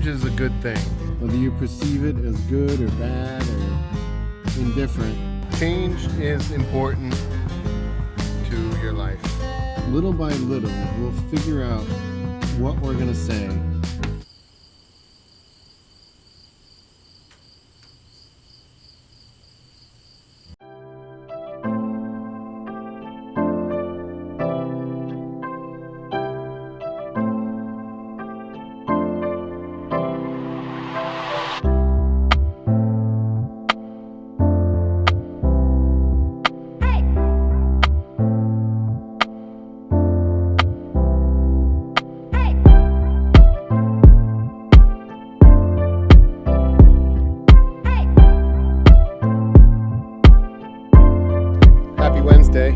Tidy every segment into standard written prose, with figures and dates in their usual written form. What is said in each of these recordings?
change is a good thing. Whether you perceive it as good or bad or indifferent, Change is important to your life. little by little, we'll figure out what we're going to say. Happy Wednesday.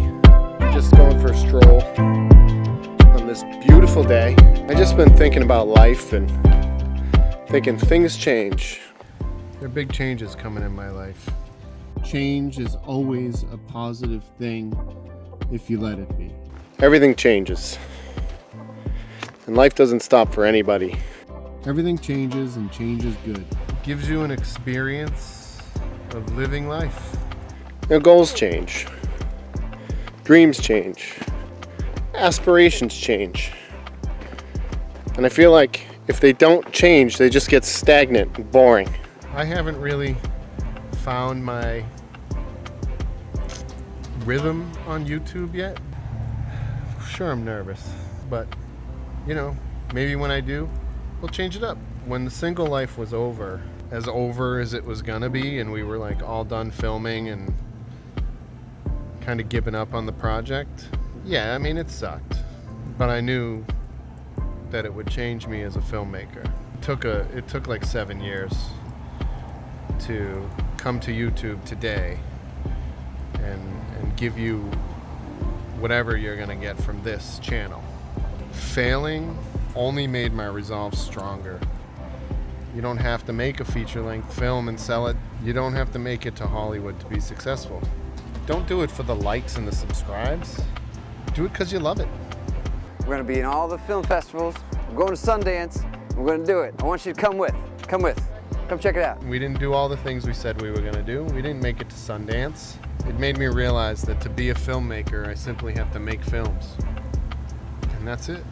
I'm just going for a stroll on this beautiful day. I've just been thinking about life and thinking things change. There are big changes coming in my life. Change is always a positive thing if you let it be. Everything changes. And life doesn't stop for anybody. Everything changes and change is good. It gives you an experience of living life. Goals change. Dreams change. Aspirations change. And I feel like if they don't change, they just get stagnant and boring. I haven't really found my rhythm on YouTube yet. Sure, I'm nervous, but maybe when I do, we'll change it up. When the single life was over as it was gonna be, and we were like all done filming and kind of given up on the project, it sucked, but I knew that it would change me as a filmmaker. It took like 7 years to come to YouTube today and give you whatever you're gonna get from this channel. Failing only made my resolve stronger. You don't have to make a feature-length film and sell it. You don't have to make it to Hollywood to be successful. Don't do it for the likes and the subscribes. Do it because you love it. We're going to be in all the film festivals. We're going to Sundance. We're going to do it. I want you to come with. Come check it out. We didn't do all the things we said we were going to do. We didn't make it to Sundance. It made me realize that to be a filmmaker, I simply have to make films. And that's it.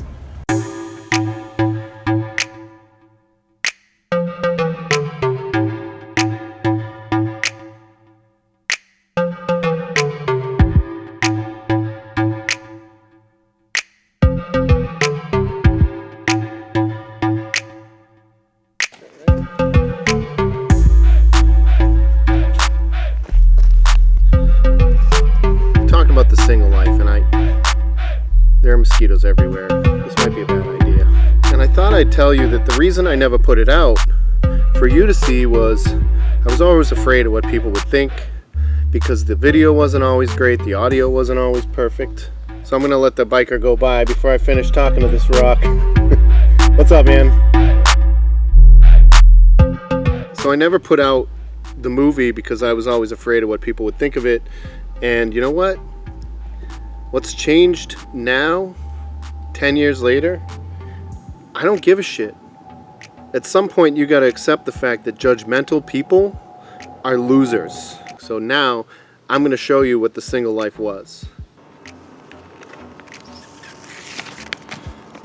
About the single life, and there are mosquitoes everywhere. This might be a bad idea. And I thought I'd tell you that the reason I never put it out for you to see was I was always afraid of what people would think, because the video wasn't always great, the audio wasn't always perfect. So I'm gonna let the biker go by before I finish talking to this rock. What's up, man? So I never put out the movie because I was always afraid of what people would think of it. And you know what? What's changed now, 10 years later? I don't give a shit. At some point, you gotta accept the fact that judgmental people are losers. So now, I'm gonna show you what the single life was.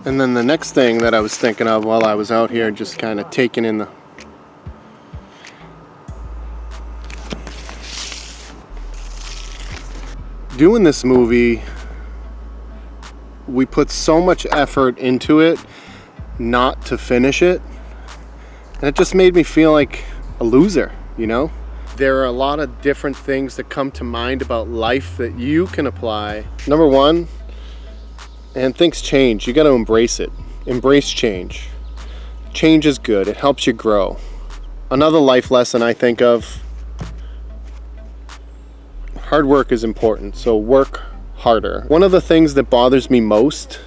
And then the next thing that I was thinking of while I was out here just kind of taking in the doing this movie, we put so much effort into it not to finish it, and it just made me feel like a loser, There are a lot of different things that come to mind about life that you can apply. Number one, and things change, you got to embrace it. Embrace change. Change is good, it helps you grow. Another life lesson I think of: hard work is important, so work harder. One of the things that bothers me most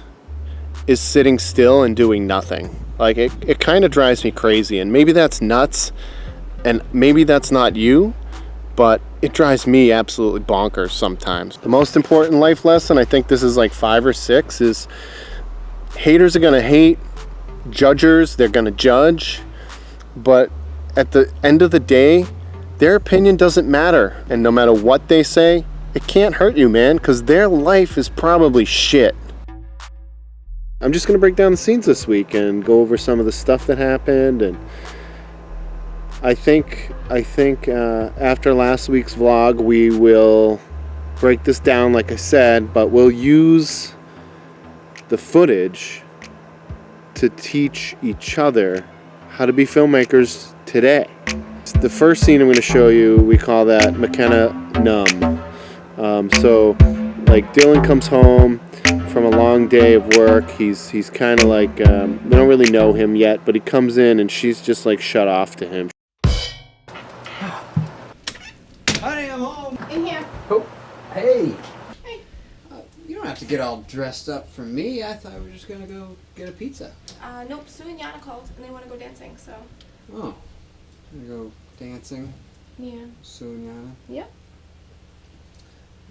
is sitting still and doing nothing. Like, it kind of drives me crazy, and maybe that's nuts, and maybe that's not you, but it drives me absolutely bonkers sometimes. The most important life lesson, I think this is like 5 or 6, is haters are gonna hate, judgers, they're gonna judge, but at the end of the day, their opinion doesn't matter. And no matter what they say, it can't hurt you, man, because their life is probably shit. I'm just going to break down the scenes this week and go over some of the stuff that happened. And I think after last week's vlog, we will break this down, like I said, but we'll use the footage to teach each other how to be filmmakers today. The first scene I'm going to show you, we call that McKenna numb. So like Dylan comes home from a long day of work. He's kind of like, we don't really know him yet, but he comes in and she's just like shut off to him. Honey, I'm home. In here. Oh, hey. Hey. You don't have to get all dressed up for me. I thought we were just gonna go get a pizza. Nope, Sue and Yana called and they want to go dancing, so. Oh, gonna go dancing. Yeah. Sue and Yana. Yep.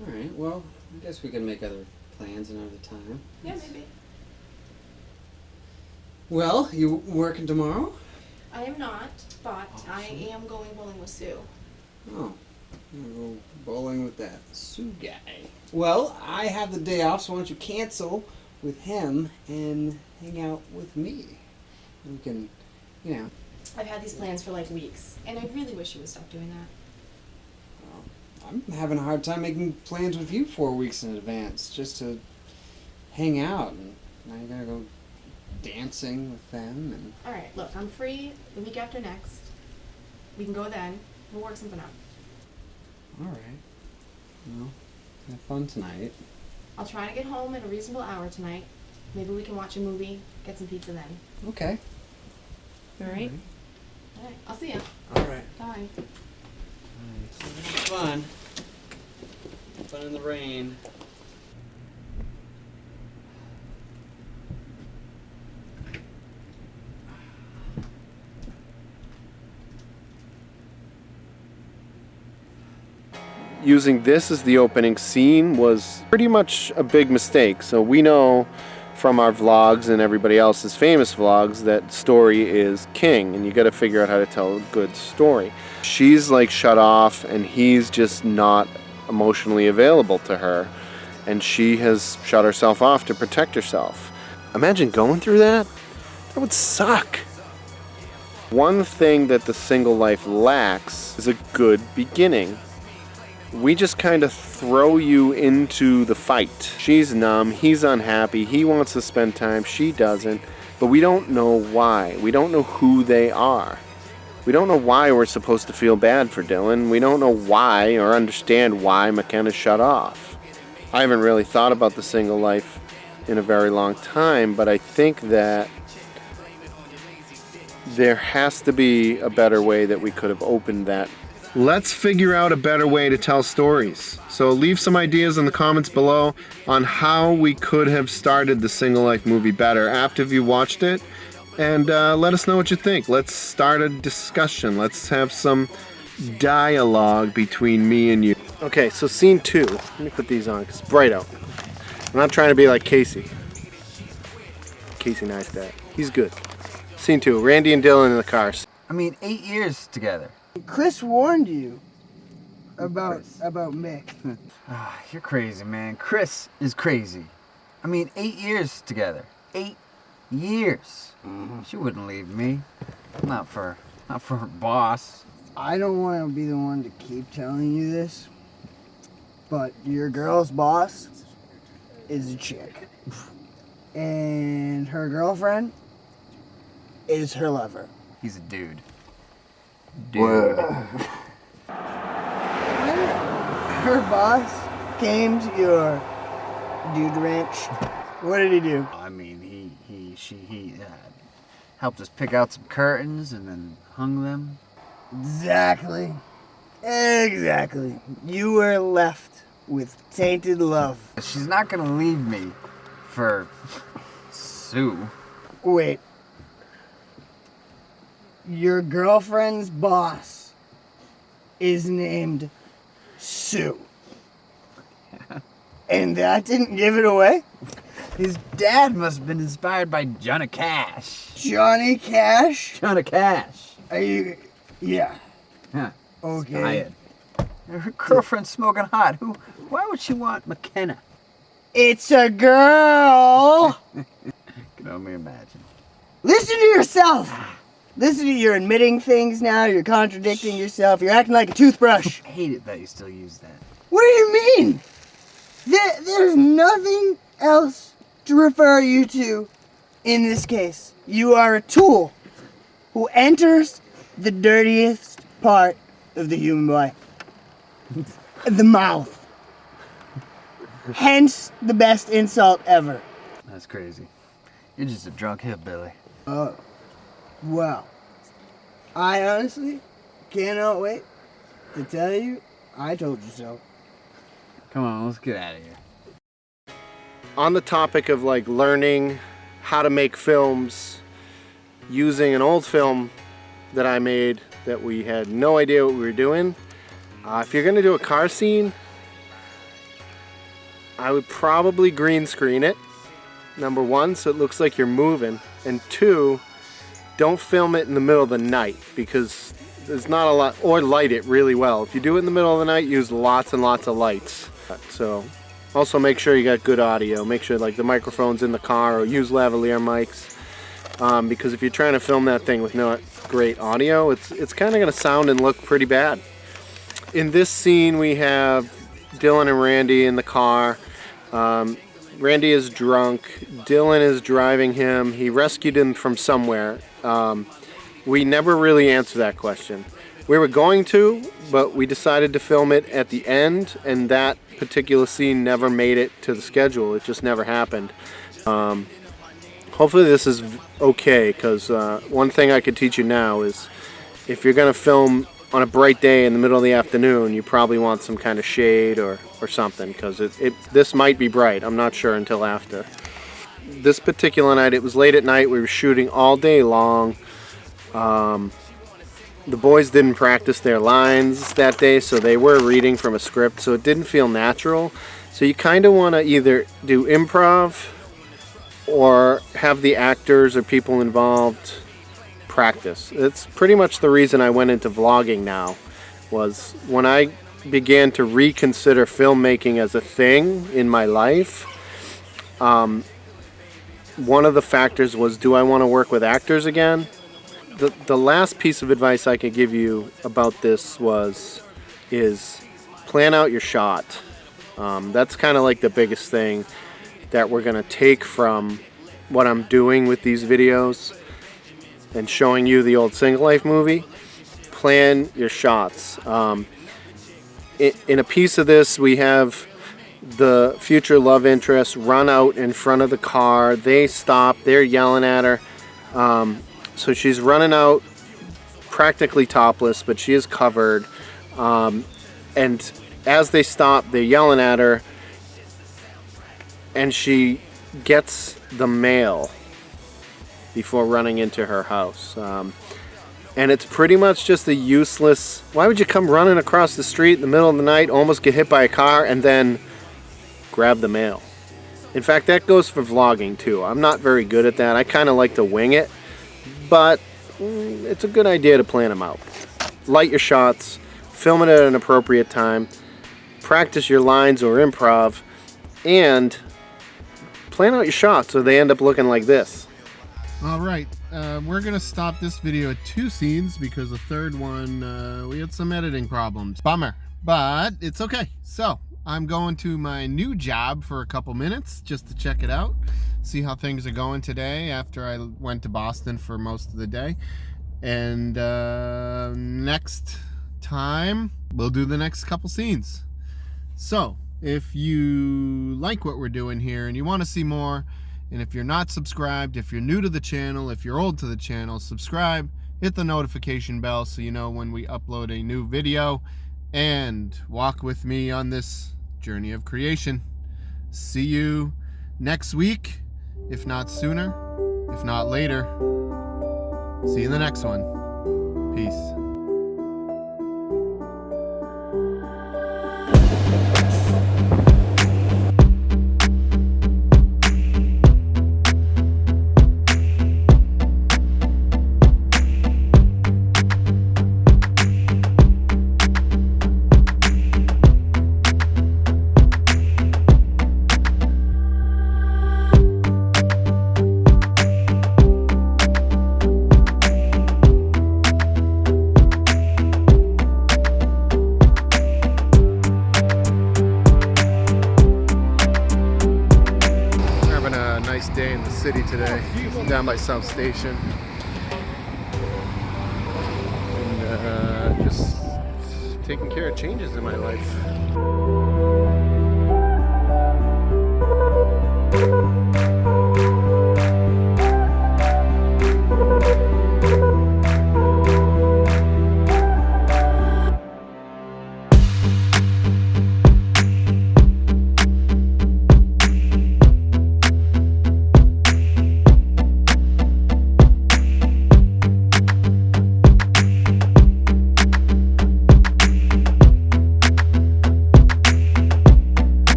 All right. Well, I guess we can make other plans another time. Yeah, maybe. Well, you working tomorrow? I am not, but I am going bowling with Sue. Oh, I'm gonna go bowling with that Sue guy. Well, I have the day off, so why don't you cancel with him and hang out with me? We can, you know. I've had these plans for like weeks, and I really wish you would stop doing that. I'm having a hard time making plans with you 4 weeks in advance just to hang out, and now you're gonna go dancing with them. And Alright, look, I'm free the week after next. We can go then. We'll work something out. all right, well, have fun tonight. I'll try to get home at a reasonable hour tonight. Maybe we can watch a movie, get some pizza then. Okay. Alright? Alright, I'll see ya. All right. Bye. Fun. Fun in the rain. Using this as the opening scene was pretty much a big mistake. So we know from our vlogs and everybody else's famous vlogs that story is king, and you got to figure out how to tell a good story. She's like shut off and he's just not emotionally available to her, and she has shut herself off to protect herself. Imagine going through that. That would suck. One thing that the single life lacks is a good beginning. We just kind of throw you into the fight. She's numb, he's unhappy, he wants to spend time, she doesn't, but we don't know why. We don't know who they are. We don't know why we're supposed to feel bad for Dylan. We don't know why or understand why McKenna shut off. I haven't really thought about the single life in a very long time, but I think that there has to be a better way that we could have opened that. Let's figure out a better way to tell stories. So leave some ideas in the comments below on how we could have started the Single Life movie better after you watched it, and let us know what you think. Let's start a discussion. Let's have some dialogue between me and you. Okay, so scene 2. Let me put these on because it's bright out. I'm not trying to be like Casey. Casey Neistat. He's good. Scene 2. Randy and Dylan in the car. I mean, 8 years together. Chris warned you about Mick. You're crazy, man. Chris is crazy. I mean, 8 years together. 8 years. She wouldn't leave me. Not for her boss. I don't want to be the one to keep telling you this, but your girl's boss is a chick. And her girlfriend is her lover. He's a dude. Dude. Her boss came to your dude ranch. What did he do? I mean, he helped us pick out some curtains and then hung them. Exactly. You were left with tainted love. She's not gonna leave me for Sue. Wait. Your girlfriend's boss is named Sue. And that didn't give it away? His dad must have been inspired by Johnny Cash. Johnny Cash? Johnny Cash. Are you? Yeah. Huh. Okay. Tired. Her girlfriend's smoking hot. Why would she want McKenna? It's a girl. Can only imagine. Listen to yourself. Listen to you're admitting things now. You're contradicting yourself. You're acting like a toothbrush. I hate it that you still use that. What do you mean? There's nothing else to refer you to in this case. You are a tool who enters the dirtiest part of the human body. The mouth. Hence the best insult ever. That's crazy. You're just a drunk hillbilly. Well, I honestly cannot wait to tell you I told you so. Come on, let's get out of here. On the topic of like learning how to make films using an old film that I made that we had no idea what we were doing. If you're gonna do a car scene, I would probably green screen it, number one, so it looks like you're moving, and two, don't film it in the middle of the night because there's not a lot, or light it really well. If you do it in the middle of the night, use lots and lots of lights. So also make sure you got good audio. Make sure like the microphone's in the car, or use lavalier mics, because if you're trying to film that thing with not great audio, it's kind of gonna sound and look pretty bad. In this scene we have Dylan and Randy in the car. Randy is drunk. Dylan is driving him. He rescued him from somewhere. We never really answered that question. We were going to, but we decided to film it at the end, and that particular scene never made it to the schedule. It just never happened. Hopefully this is okay, because one thing I could teach you now is if you're going to film on a bright day in the middle of the afternoon, you probably want some kind of shade or something, because this might be bright. I'm not sure until after. This particular night, it was late at night. We were shooting all day long. The boys didn't practice their lines that day, so they were reading from a script, so it didn't feel natural. So you kind of want to either do improv or have the actors or people involved practice. It's pretty much the reason I went into vlogging now, was when I began to reconsider filmmaking as a thing in my life, one of the factors was, do I want to work with actors again? The last piece of advice I could give you about this is plan out your shot. That's kind of like the biggest thing that we're going to take from what I'm doing with these videos and showing you the old Single Life movie. Plan your shots. In a piece of this, we have the future love interest run out in front of the car. They stop. They're yelling at her. So she's running out practically topless, but she is covered. And as they stop, they're yelling at her. And she gets the mail before running into her house. And it's pretty much just a useless, why would you come running across the street in the middle of the night, almost get hit by a car, and then grab the mail? In fact, that goes for vlogging too. I'm not very good at that. I kind of like to wing it, but it's a good idea to plan them out. Light your shots, film it at an appropriate time, practice your lines or improv, and plan out your shots so they end up looking like this. All right, we're gonna stop this video at 2 scenes because the third one, we had some editing problems. Bummer, but it's okay. So I'm going to my new job for a couple minutes just to check it out, see how things are going today after I went to Boston for most of the day. And next time we'll do the next couple scenes. So if you like what we're doing here and you want to see more, and if you're not subscribed, if you're new to the channel, if you're old to the channel, subscribe, hit the notification bell so you know when we upload a new video, and walk with me on this journey of creation. See you next week, if not sooner, if not later. See you in the next one. Peace. down by South Station. And just taking care of changes in my life.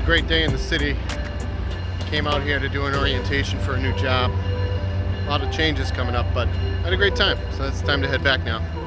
Great day in the city. Came out here to do an orientation for a new job. A lot of changes coming up, but I had a great time, so it's time to head back now.